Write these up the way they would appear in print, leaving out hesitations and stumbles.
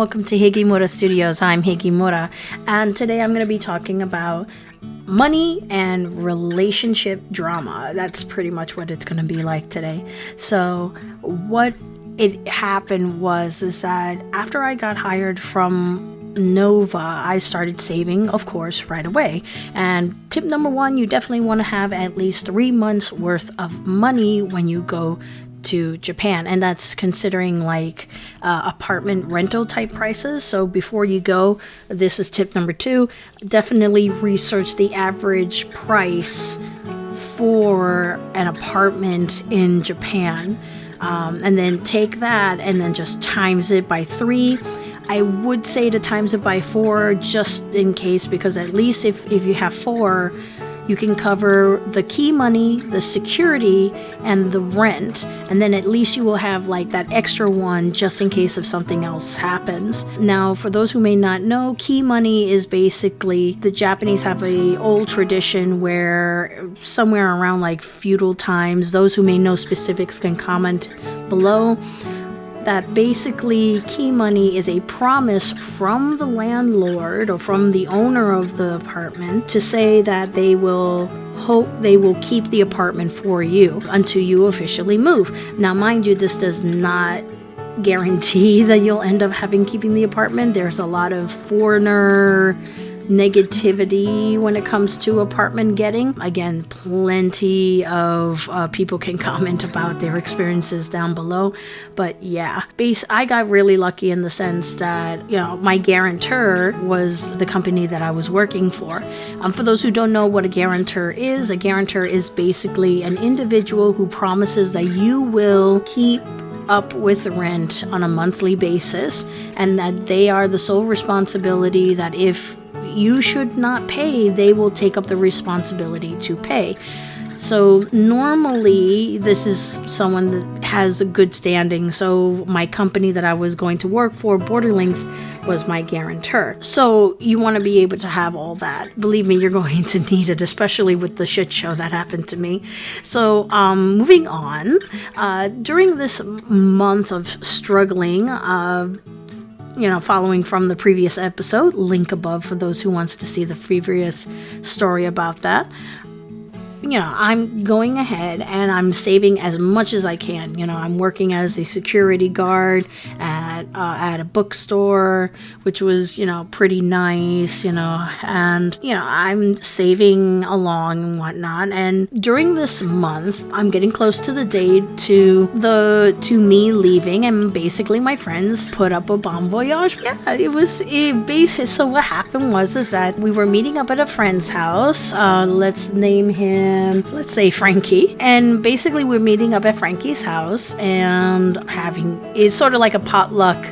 welcome to Higimura Studios. I'm Higimura, and today I'm going to be talking about money and relationship drama. That's pretty much what it's going to be like today. So what it happened is that after I got hired from Nova, I started saving, of course, right away. And tip number one, you definitely want to have at least 3 months worth of money when you go to Japan, and that's considering like apartment rental type prices. So before you go, this is tip number 2, definitely research the average price for an apartment in Japan, and then take that and then just times it by 3. I would say to times it by 4 just in case, because at least if you have 4, you can cover the key money, the security, and the rent. And then at least you will have like that extra one just in case if something else happens. Now, for those who may not know, key money is basically, the Japanese have a old tradition where somewhere around like feudal times, those who may know specifics can comment below, that basically key money is a promise from the landlord or from the owner of the apartment to say that they will keep the apartment for you until you officially move. Now, mind you, this does not guarantee that you'll end up keeping the apartment. There's a lot of foreigner negativity when it comes to apartment getting. Again, plenty of people can comment about their experiences down below. But yeah, I got really lucky in the sense that, my guarantor was the company that I was working for. For those who don't know what a guarantor is basically an individual who promises that you will keep up with rent on a monthly basis, and that they are the sole responsibility that if you should not pay, they will take up the responsibility to pay. So normally this is someone that has a good standing. So my company that I was going to work for, Borderlinks, was my guarantor. So you want to be able to have all that. Believe me, you're going to need it, especially with the shit show that happened to me. So moving on, during this month of struggling, following from the previous episode, link above for those who wants to see the previous story about that. I'm going ahead and I'm saving as much as I can. I'm working as a security guard at a bookstore, which was, pretty nice, and, I'm saving along and whatnot. And during this month, I'm getting close to the date to me leaving, and basically my friends put up a Bon Voyage. Yeah, so what happened is that we were meeting up at a friend's house. Let's name him, let's say Frankie. And basically we're meeting up at Frankie's house and it's sort of like a potluck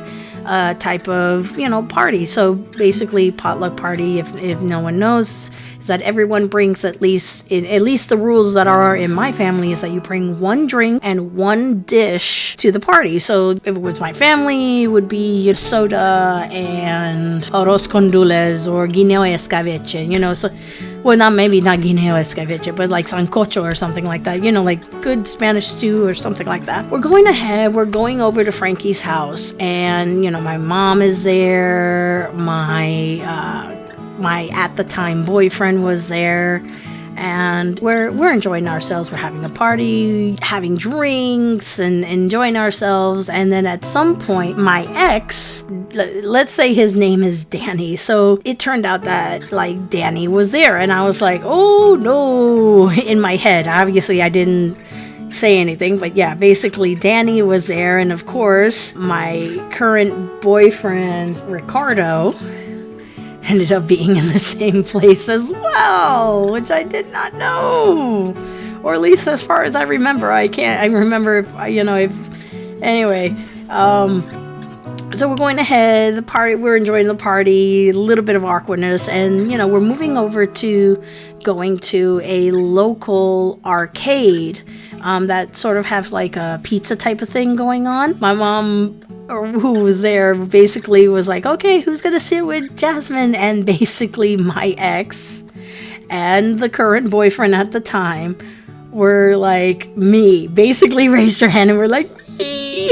type of, party. So basically potluck party, if no one knows, is that everyone brings at least the rules that are in my family is that you bring 1 drink and 1 dish to the party. So if it was my family, it would be soda and arroz con dulces or guineo escabeche, so, well, not guineo escabeche, but like sancocho or something like that, like good Spanish stew or something like that. We're going over to Frankie's house, and, my mom is there, my at the time boyfriend was there, and we're enjoying ourselves. We're having a party, having drinks and enjoying ourselves. And then at some point, my ex, let's say his name is Danny, so it turned out that like Danny was there, and I was like, oh no, in my head. Obviously I didn't say anything, but yeah, basically Danny was there. And of course my current boyfriend Ricardo ended up being in the same place as well, which I did not know, or at least as far as I remember. I remember if anyway. So we're going ahead, the party, we're enjoying the party, a little bit of awkwardness, and we're moving over to going to a local arcade that sort of have like a pizza type of thing going on. My mom, who was there, basically was like, okay, who's gonna sit with Jasmine? And basically my ex and the current boyfriend at the time were like, me, basically raised her hand and were like, me.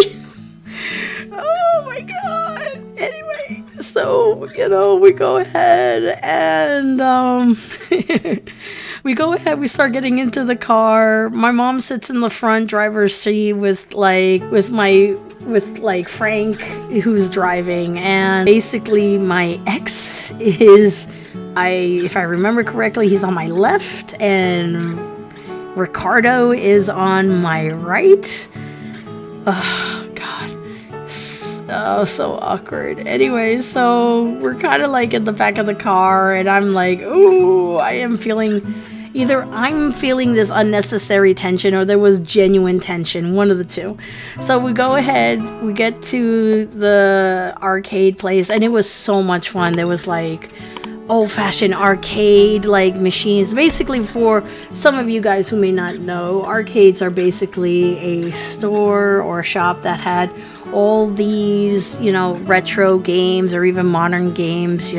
Oh my god. Anyway, So, we go ahead and we start getting into the car. My mom sits in the front driver's seat with Frank, who's driving, and basically my ex is, if I remember correctly, he's on my left and Ricardo is on my right. Oh God. Oh, so awkward. Anyway, so we're kind of like in the back of the car, and I'm like, ooh, I'm feeling this unnecessary tension, or there was genuine tension, one of the two. So we go ahead, we get to the arcade place, and it was so much fun. There was like old-fashioned arcade like machines. Basically, for some of you guys who may not know, arcades are basically a store or a shop that had all these, retro games or even modern games,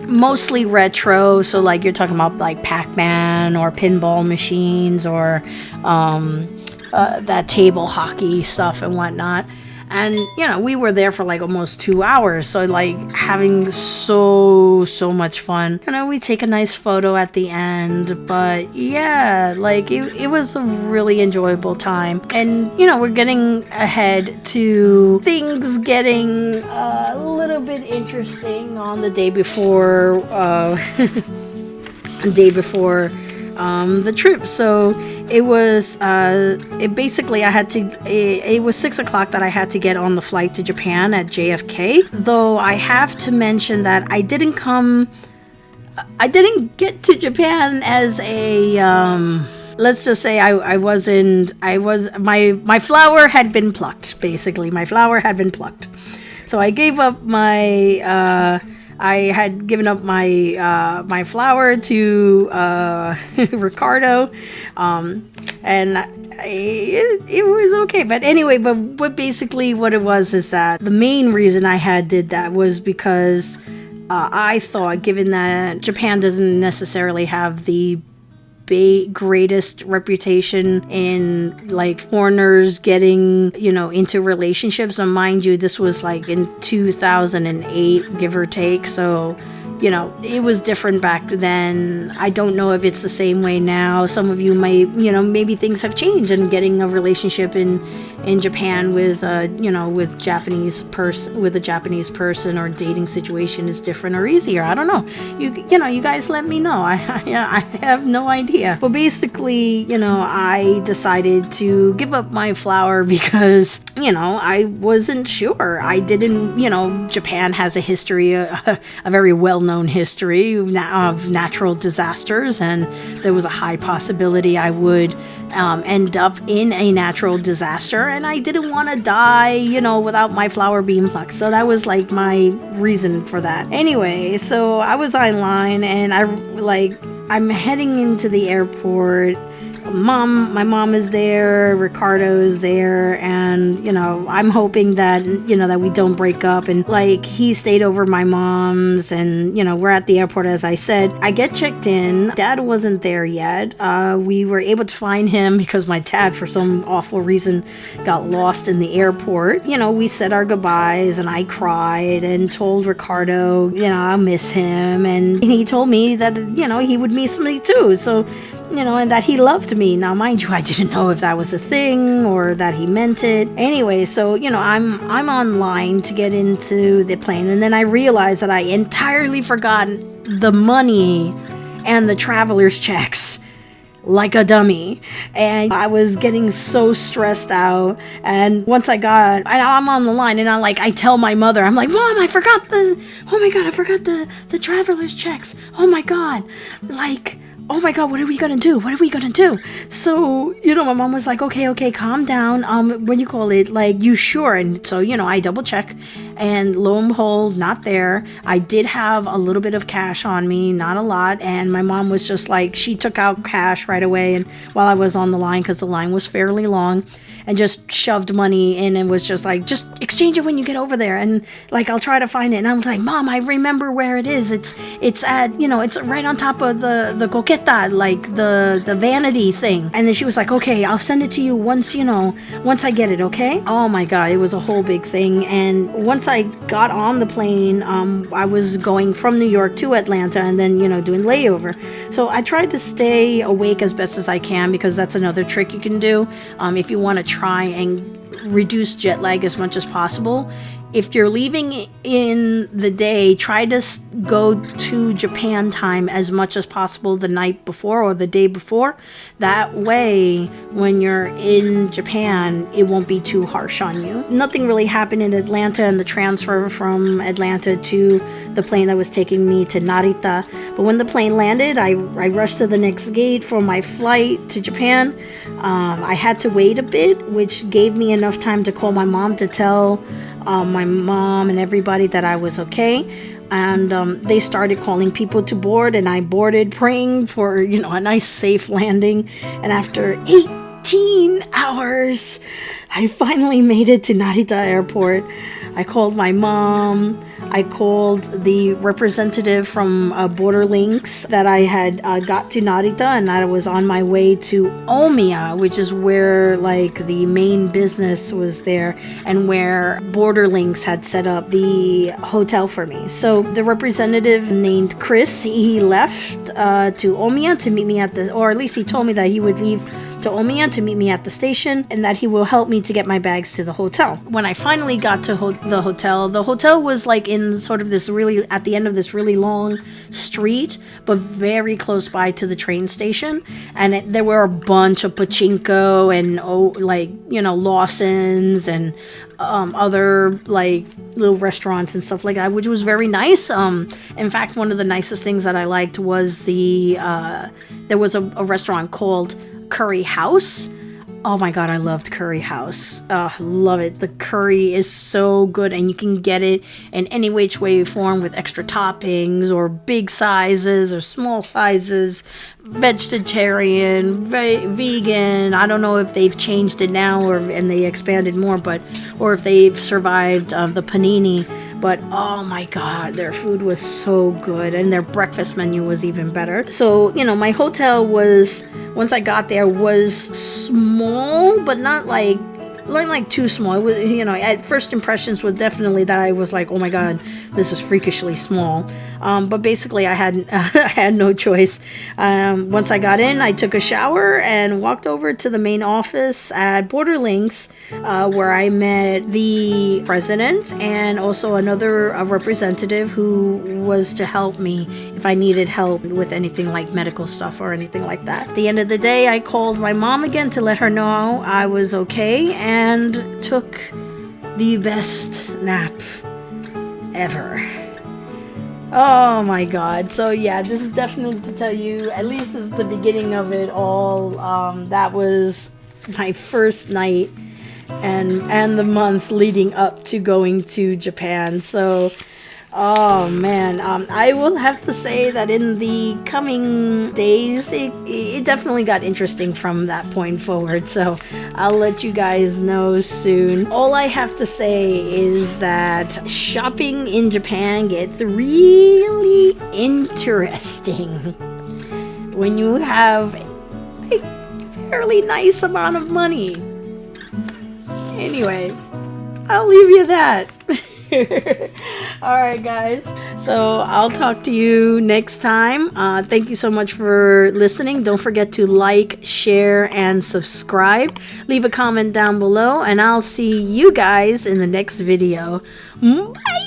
mostly retro. So like you're talking about like Pac-Man or pinball machines or that table hockey stuff and whatnot. And, we were there for like almost 2 hours. So like having so much fun. We take a nice photo at the end. But yeah, like it was a really enjoyable time. And, we're getting ahead to things getting a little bit interesting on the day before, the trip. So it was it was 6 o'clock that I had to get on the flight to Japan at JFK, though I have to mention that I didn't get to Japan as a let's just say my flower had been plucked. Basically my flower had been plucked, so I gave up I had given up my flower to Ricardo, and it was okay. But anyway, but basically what it was is that the main reason I did that was because I thought, given that Japan doesn't necessarily have the greatest reputation in like foreigners getting into relationships, and mind you, this was like in 2008, give or take, so it was different back then. I don't know if it's the same way now. Some of you might, maybe things have changed, and getting a relationship in Japan with with a Japanese person or dating situation is different or easier. I don't know. You guys let me know. I have no idea. But basically, I decided to give up my flower because I wasn't sure. I didn't. Japan has a history, a very well-known history of natural disasters, and there was a high possibility I would end up in a natural disaster, and I didn't want to die, without my flower being plucked. So that was like my reason for that. Anyway, so I was online, and I'm heading into the airport. My mom is there, Ricardo is there, and I'm hoping that that we don't break up. And like he stayed over my mom's, and we're at the airport. As I said, I get checked in. Dad wasn't there yet. We were able to find him because my dad, for some awful reason, got lost in the airport. We said our goodbyes, and I cried and told Ricardo I miss him, and he told me that he would miss me too. So and that he loved me. Now, mind you, I didn't know if that was a thing or that he meant it. Anyway, so, I'm online to get into the plane, and then I realized that I entirely forgot the money and the traveler's checks like a dummy, and I was getting so stressed out. And once I'm on the line, and I tell my mother, I'm like, Mom, I forgot the traveler's checks. Oh my god, oh my god, what are we gonna do? So, my mom was like, okay, calm down. You sure? And so, I double check, and lo and behold, not there. I did have a little bit of cash on me, not a lot, and my mom was just like, she took out cash right away, and while I was on the line, because the line was fairly long, and just shoved money in, and was just like, just exchange it when you get over there, and I'll try to find it. And I was like, Mom, I remember where it is. It's at, it's right on top of the Goken etiqueta, like the vanity thing. And then she was like, okay, I'll send it to you once, once I get it, okay? Oh my God, it was a whole big thing. And once I got on the plane, I was going from New York to Atlanta and then, doing layover. So I tried to stay awake as best as I can, because that's another trick you can do if you want to try and reduce jet lag as much as possible. If you're leaving in the day, try to go to Japan time as much as possible the night before or the day before. That way, when you're in Japan, it won't be too harsh on you. Nothing really happened in Atlanta and the transfer from Atlanta to the plane that was taking me to Narita. But when the plane landed, I rushed to the next gate for my flight to Japan. I had to wait a bit, which gave me enough time to call my mom to tell my mom and everybody that I was okay. And they started calling people to board, and I boarded, praying for, a nice safe landing. And after 18 hours, I finally made it to Narita Airport. I called my mom. I called the representative from Borderlinks that I had got to Narita, and that I was on my way to Omiya, which is where like the main business was there and where Borderlinks had set up the hotel for me. So the representative named Chris, he left to Omiya to meet me or at least he told me that he would leave to Omiya to meet me at the station, and that he will help me to get my bags to the hotel. When I finally got to the hotel was like in sort of this at the end of this really long street, but very close by to the train station. And there were a bunch of pachinko and Lawson's and other like little restaurants and stuff like that, which was very nice. In fact, one of the nicest things that I liked was there was a restaurant called Curry House. Oh my God, I loved Curry House. Love it. The curry is so good, and you can get it in any which way form with extra toppings or big sizes or small sizes, vegetarian, vegan. I don't know if they've changed it now and they expanded more, or if they've survived the panini. But oh my God, their food was so good, and their breakfast menu was even better. So, my hotel once I got there, was small, but not like too small. It was, at first impressions was definitely that I was like, oh my God, this is freakishly small. But basically I had no choice. Once I got in, I took a shower and walked over to the main office at Borderlinks, where I met the president and also another representative who was to help me if I needed help with anything like medical stuff or anything like that. At the end of the day, I called my mom again to let her know I was okay, and took the best nap ever. Oh my God. So yeah, this is definitely to tell you, at least this is the beginning of it all. That was my first night and the month leading up to going to Japan. So oh man, I will have to say that in the coming days, it definitely got interesting from that point forward. So I'll let you guys know soon. All I have to say is that shopping in Japan gets really interesting when you have a fairly nice amount of money. Anyway, I'll leave you that. Alright guys, so I'll talk to you next time. Thank you so much for listening. Don't forget to like, share, and subscribe. Leave a comment down below, and I'll see you guys in the next video. Bye!